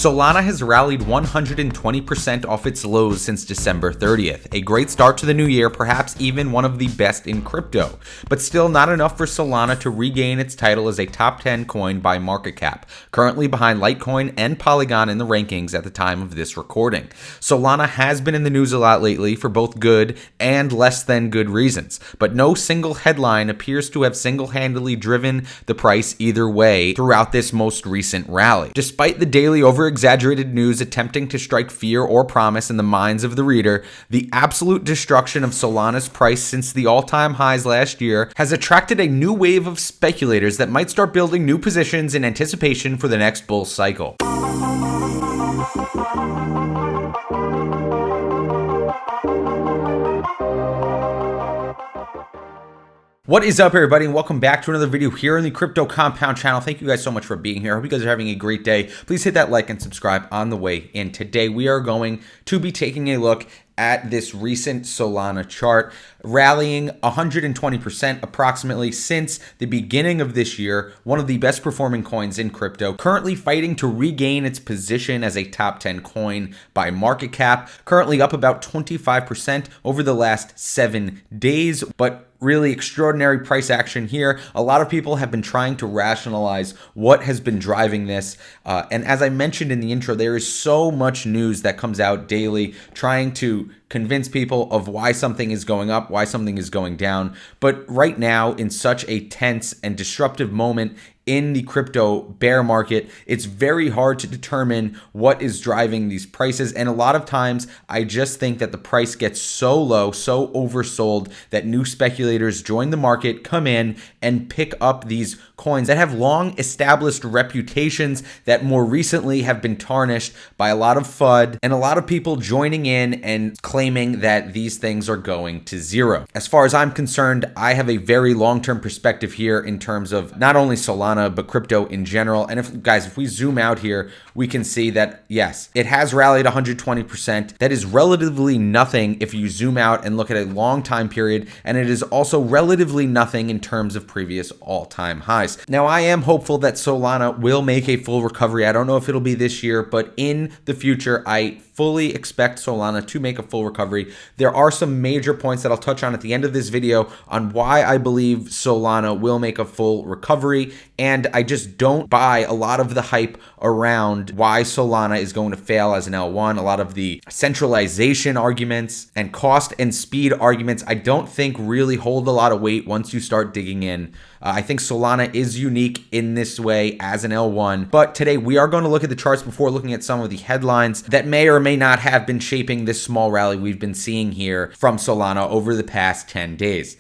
Solana has rallied 120% off its lows since December 30th. A great start to the new year, perhaps even one of the best in crypto, but still not enough for Solana to regain its title as a top 10 coin by market cap, currently behind Litecoin and Polygon in the rankings at the time of this recording. Solana has been in the news a lot lately for both good and less than good reasons, but no single headline appears to have single-handedly driven the price either way throughout this most recent rally. Despite the daily over-exaggerated news attempting to strike fear or promise in the minds of the reader, the absolute destruction of Solana's price since the all-time highs last year has attracted a new wave of speculators that might start building new positions in anticipation for the next bull cycle. What is up, everybody, and welcome back to another video here in the Crypto Compound channel. Thank you guys so much for being here. I hope you guys are having a great day. Please hit that like and subscribe on the way in. Today, we are going to be taking a look at this recent Solana chart, rallying 120% approximately since the beginning of this year, one of the best performing coins in crypto, currently fighting to regain its position as a top 10 coin by market cap, currently up about 25% over the last 7 days, but really extraordinary price action here. A lot of people have been trying to rationalize what has been driving this. And as I mentioned in the intro, there is so much news that comes out daily trying to convince people of why something is going up, why something is going down. But right now, in such a tense and disruptive moment in the crypto bear market, it's very hard to determine what is driving these prices. And a lot of times, I just think that the price gets so low, so oversold, that new speculators join the market, come in, and pick up these coins that have long established reputations that more recently have been tarnished by a lot of FUD and a lot of people joining in and claiming that these things are going to zero. As far as I'm concerned, I have a very long-term perspective here in terms of not only Solana, but crypto in general. And if we zoom out here, we can see that, yes, it has rallied 120%. That is relatively nothing if you zoom out and look at a long time period. And it is also relatively nothing in terms of previous all-time highs. Now, I am hopeful that Solana will make a full recovery. I don't know if it'll be this year, but in the future, I fully expect Solana to make a full recovery. There are some major points that I'll touch on at the end of this video on why I believe Solana will make a full recovery, and I just don't buy a lot of the hype around why Solana is going to fail as an L1. A lot of the centralization arguments and cost and speed arguments I don't think really hold a lot of weight once you start digging in. I think Solana is unique in this way as an L1, but today we are going to look at the charts before looking at some of the headlines that may or may not have been shaping this small rally we've been seeing here from Solana over the past 10 days.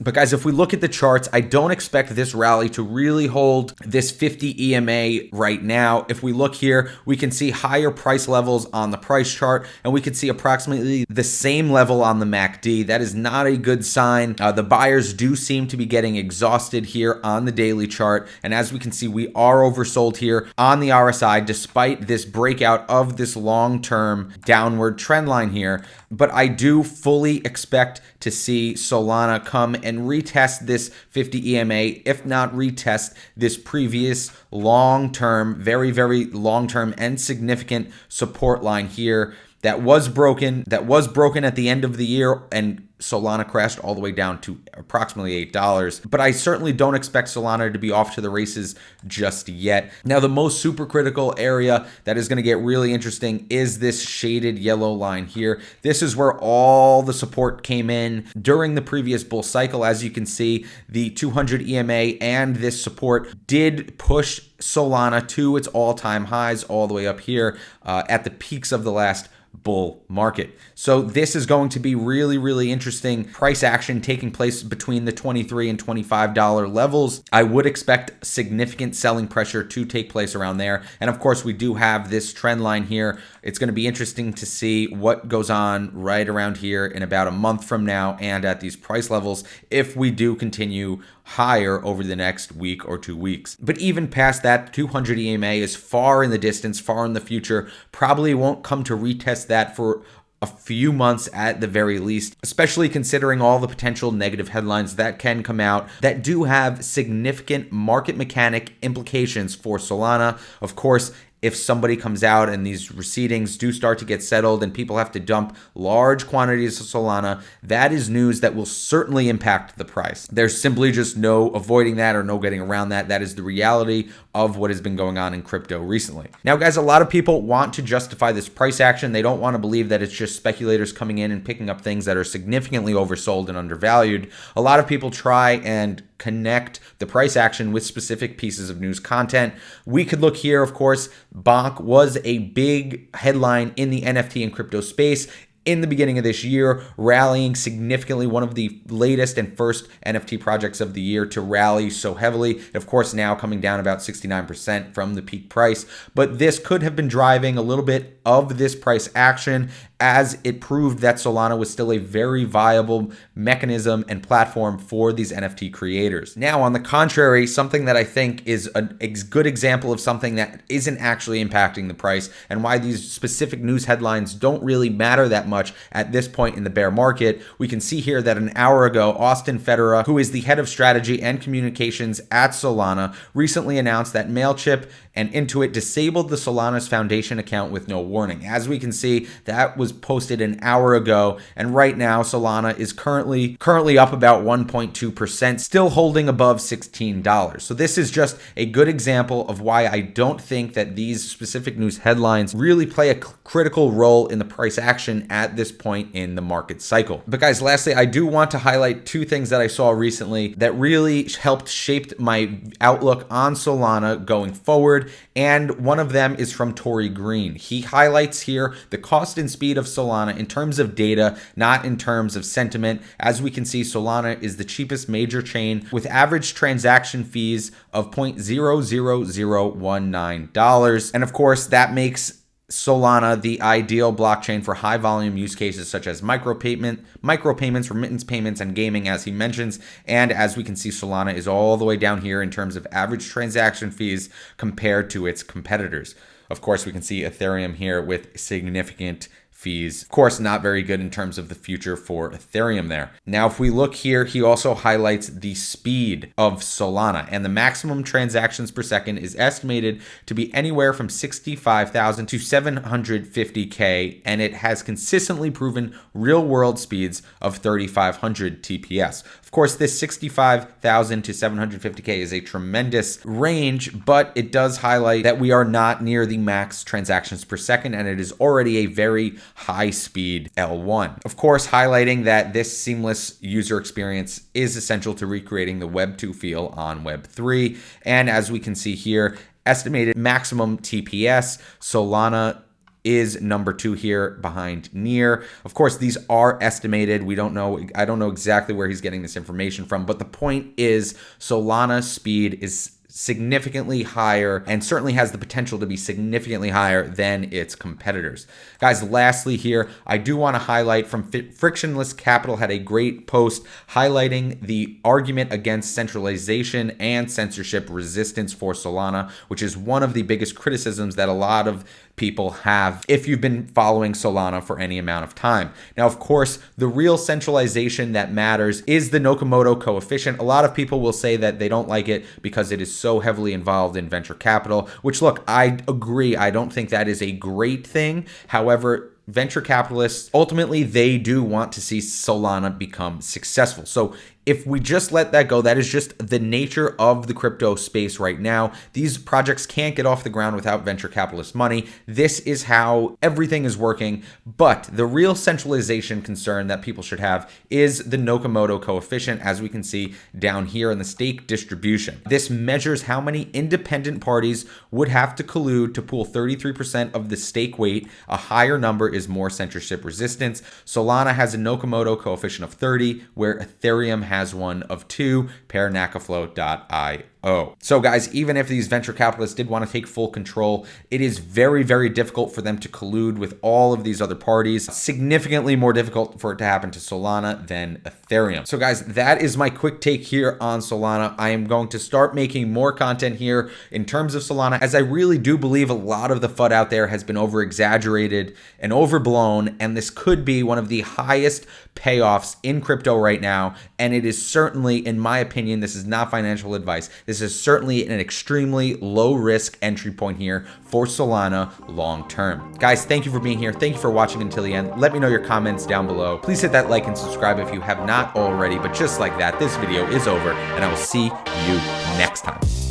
But guys, if we look at the charts, I don't expect this rally to really hold this 50 EMA right now. If we look here, we can see higher price levels on the price chart, and we can see approximately the same level on the MACD. That is not a good sign. The buyers do seem to be getting exhausted here on the daily chart. And as we can see, we are oversold here on the RSI, despite this breakout of this long-term downward trend line here. But I do fully expect to see Solana come and retest this 50 EMA, if not retest this previous long-term, very, very long-term and significant support line here that was broken at the end of the year, and Solana crashed all the way down to approximately $8. But I certainly don't expect Solana to be off to the races just yet. Now, the most super critical area that is going to get really interesting is this shaded yellow line here. This is where all the support came in during the previous bull cycle. As you can see, the 200 EMA and this support did push Solana to its all-time highs all the way up here at the peaks of the last bull market. So this is going to be really, really interesting price action taking place between the $23 and $25 levels. I would expect significant selling pressure to take place around there. And of course, we do have this trend line here. It's going to be interesting to see what goes on right around here in about a month from now and at these price levels if we do continue higher over the next week or 2 weeks. But even past that, 200 EMA is far in the distance, far in the future. Probably won't come to retest that for a few months at the very least, especially considering all the potential negative headlines that can come out that do have significant market mechanic implications for Solana. Of course, if somebody comes out and these recedings do start to get settled and people have to dump large quantities of Solana, that is news that will certainly impact the price. There's simply just no avoiding that or no getting around that. That is the reality of what has been going on in crypto recently. Now, guys, a lot of people want to justify this price action. They don't want to believe that it's just speculators coming in and picking up things that are significantly oversold and undervalued. A lot of people try and connect the price action with specific pieces of news content. We could look here, of course. Bonk was a big headline in the NFT and crypto space in the beginning of this year, rallying significantly, one of the latest and first NFT projects of the year to rally so heavily. Of course, now coming down about 69% from the peak price. But this could have been driving a little bit of this price action, as it proved that Solana was still a very viable mechanism and platform for these NFT creators. Now, on the contrary, something that I think is a good example of something that isn't actually impacting the price and why these specific news headlines don't really matter that much at this point in the bear market. We can see here that an hour ago, Austin Federa, who is the head of strategy and communications at Solana, recently announced that Mailchimp and Intuit disabled the Solana's foundation account with no warning. As we can see, that was posted an hour ago, and right now Solana is currently up about 1.2%, still holding above $16. So this is just a good example of why I don't think that these specific news headlines really play a critical role in the price action at this point in the market cycle. But guys, lastly, I do want to highlight two things that I saw recently that really helped shape my outlook on Solana going forward, and one of them is from Tory Green. He highlights here the cost and speed of Solana in terms of data, not in terms of sentiment. As we can see, Solana is the cheapest major chain with average transaction fees of $0.00019. And of course, that makes Solana the ideal blockchain for high volume use cases such as micropayments, remittance payments, and gaming, as he mentions. And as we can see, Solana is all the way down here in terms of average transaction fees compared to its competitors. Of course, we can see Ethereum here with significant fees. Of course, not very good in terms of the future for Ethereum there. Now, if we look here, he also highlights the speed of Solana, and the maximum transactions per second is estimated to be anywhere from 65,000 to 750K, and it has consistently proven real-world speeds of 3,500 TPS. Of course, this 65,000 to 750K is a tremendous range, but it does highlight that we are not near the max transactions per second, and it is already a very high-speed L1. Of course, highlighting that this seamless user experience is essential to recreating the Web 2 feel on Web 3. And as we can see here, estimated maximum TPS, Solana is number 2 here behind Near. Of course, these are estimated. We don't know. I don't know exactly where he's getting this information from, but the point is Solana's speed is significantly higher and certainly has the potential to be significantly higher than its competitors. Guys, lastly here, I do want to highlight from Frictionless Capital had a great post highlighting the argument against centralization and censorship resistance for Solana, which is one of the biggest criticisms that a lot of people have if you've been following Solana for any amount of time. Now, of course, the real centralization that matters is the Nakamoto coefficient. A lot of people will say that they don't like it because it is so heavily involved in venture capital, which, look, I agree. I don't think that is a great thing. However, venture capitalists, ultimately, they do want to see Solana become successful. So if we just let that go, that is just the nature of the crypto space right now. These projects can't get off the ground without venture capitalist money. This is how everything is working. But the real centralization concern that people should have is the Nakamoto coefficient, as we can see down here in the stake distribution. This measures how many independent parties would have to collude to pool 33% of the stake weight. A higher number is more censorship resistance. Solana has a Nakamoto coefficient of 30, where Ethereum has one of 2, per Nakaflow.io. So guys, even if these venture capitalists did want to take full control, it is very, very difficult for them to collude with all of these other parties. Significantly more difficult for it to happen to Solana than Ethereum. So guys, that is my quick take here on Solana. I am going to start making more content here in terms of Solana, as I really do believe a lot of the FUD out there has been over-exaggerated and overblown, and this could be one of the highest payoffs in crypto right now. And it is certainly, in my opinion, this is not financial advice, this is certainly an extremely low risk entry point here for Solana long term. Guys, thank you for being here. Thank you for watching until the end. Let me know your comments down below. Please hit that like and subscribe if you have not already. But just like that, this video is over, and I will see you next time.